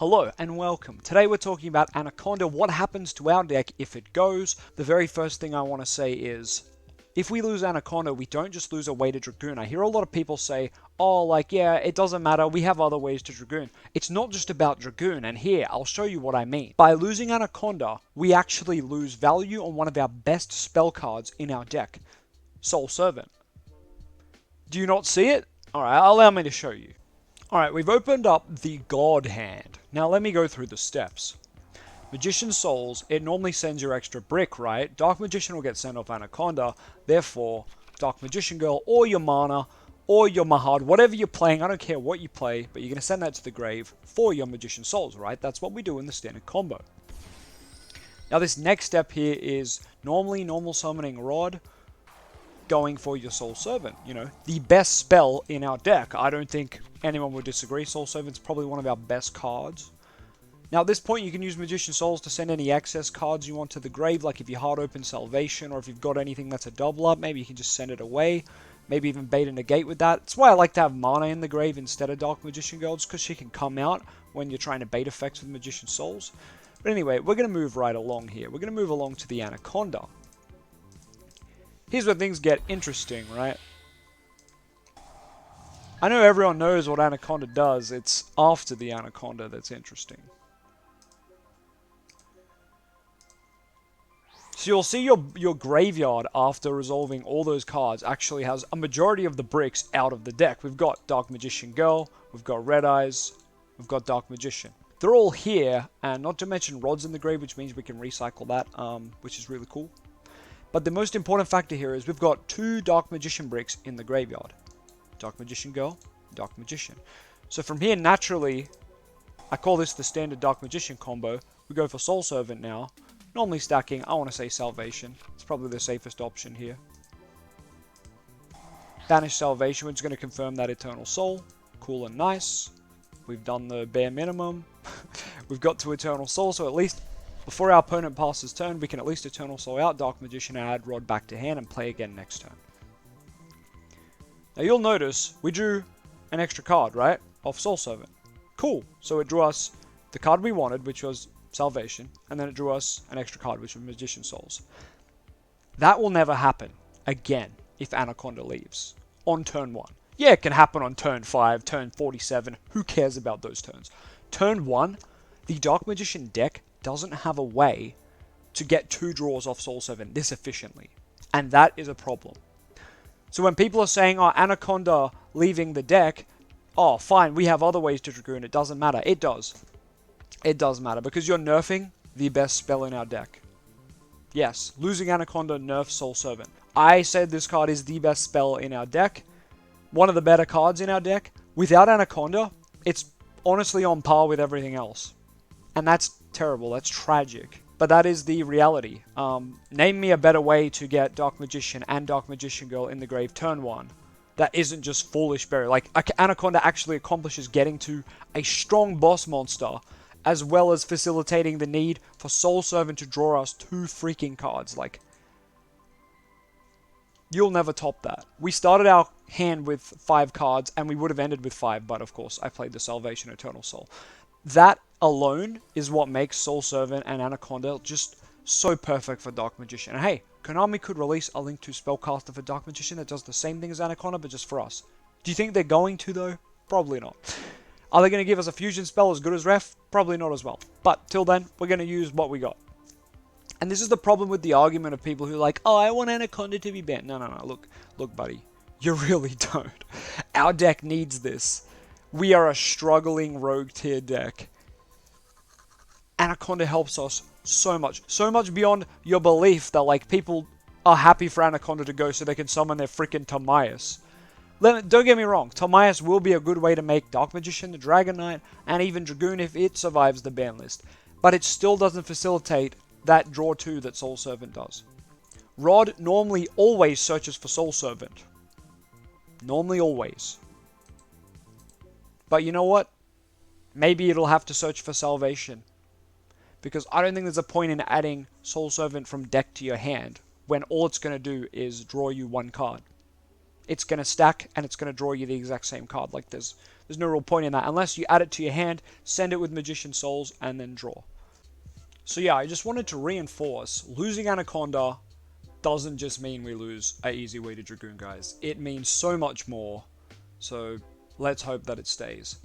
Hello and welcome. Today we're talking about Anaconda, what happens to our deck if it goes. The very first thing I want to say is, if we lose Anaconda, we don't just lose a way to Dragoon. I hear a lot of people say, oh, like, yeah, it doesn't matter, we have other ways to Dragoon. It's not just about Dragoon, and here, I'll show you what I mean. By losing Anaconda, we actually lose value on one of our best spell cards in our deck, Soul Servant. Do you not see it? Alright, allow me to show you. Alright, we've opened up the God Hand. Now let me go through the steps. Magician Souls, it normally sends your extra brick, right? Dark Magician will get sent off Anaconda, therefore, Dark Magician Girl, or your Mana, or your Mahad, whatever you're playing, I don't care what you play, but you're going to send that to the grave for your Magician Souls, right? That's what we do in the standard combo. Now this next step here is normally normal summoning Rod, going for your Soul Servant, you know, the best spell in our deck. I don't think anyone would disagree. Soul Servant's probably one of our best cards. Now at this point you can use Magician Souls to send any excess cards you want to the grave, like if you hard open Salvation, or if you've got anything that's a double up, maybe you can just send it away. Maybe even bait a negate with that. That's why I like to have Mana in the grave instead of Dark Magician Girls, because she can come out when you're trying to bait effects with Magician Souls. But anyway, we're going to move right along here. We're going to move along to the Anaconda. Here's where things get interesting, right? I know everyone knows what Anaconda does. It's after the Anaconda that's interesting. So you'll see your graveyard after resolving all those cards actually has a majority of the bricks out of the deck. We've got Dark Magician Girl, we've got Red Eyes, we've got Dark Magician. They're all here, and not to mention Rod's in the grave, which means we can recycle that, which is really cool. But the most important factor here is we've got 2 Dark Magician bricks in the graveyard. Dark Magician Girl, Dark Magician. So from here, naturally, I call this the standard Dark Magician combo. We go for Soul Servant now. Normally stacking, I want to say Salvation. It's probably the safest option here. Banish Salvation, which is going to confirm that Eternal Soul. Cool and nice. We've done the bare minimum. We've got to Eternal Soul, so at least before our opponent passes turn, we can at least Eternal Soul out, Dark Magician, and add Rod back to hand and play again next turn. Now you'll notice we drew an extra card, right? Off Soul Servant. Cool. So it drew us the card we wanted, which was Salvation, and then it drew us an extra card, which was Magician Souls. That will never happen again if Anaconda leaves on turn 1. Yeah, it can happen on turn 5, turn 47. Who cares about those turns? Turn 1, the Dark Magician deck doesn't have a way to get 2 draws off Soul Servant this efficiently. And that is a problem. So when people are saying, oh, Anaconda leaving the deck, oh, fine, we have other ways to Dragoon, it doesn't matter. It does. It does matter, because you're nerfing the best spell in our deck. Yes, losing Anaconda nerfs Soul Servant. I said this card is the best spell in our deck. One of the better cards in our deck. Without Anaconda, it's honestly on par with everything else. And that's terrible, that's tragic. But that is the reality. Name me a better way to get Dark Magician and Dark Magician Girl in the grave turn 1. That isn't just Foolish Berry. Like, Anaconda actually accomplishes getting to a strong boss monster, as well as facilitating the need for Soul Servant to draw us 2 freaking cards. Like, you'll never top that. We started our hand with 5 cards, and we would have ended with 5, but of course, I played the Salvation Eternal Soul. That alone is what makes Soul Servant and Anaconda just so perfect for Dark Magician. And hey, Konami could release a Link to Spellcaster for Dark Magician that does the same thing as Anaconda, but just for us. Do you think they're going to, though? Probably not. Are they going to give us a fusion spell as good as Ref? Probably not as well. But till then, we're going to use what we got. And this is the problem with the argument of people who are like, oh, I want Anaconda to be banned. No. Look, buddy. You really don't. Our deck needs this. We are a struggling rogue tier deck. Anaconda helps us so much. So much beyond your belief that, like, people are happy for Anaconda to go so they can summon their freaking Timaeus. Don't get me wrong, Timaeus will be a good way to make Dark Magician, the Dragon Knight, and even Dragoon if it survives the ban list. But it still doesn't facilitate that draw 2 that Soul Servant does. Rod normally always searches for Soul Servant. Normally always. But you know what? Maybe it'll have to search for Salvation. Because I don't think there's a point in adding Soul Servant from deck to your hand when all it's going to do is draw you 1 card. it's going to stack and it's going to draw you the exact same card. Like there's no real point in that unless you add it to your hand, send it with Magician Souls, and then draw. So yeah, I just wanted to reinforce losing Anaconda doesn't just mean we lose an easy way to Dragoon, guys. It means so much more. So let's hope that it stays.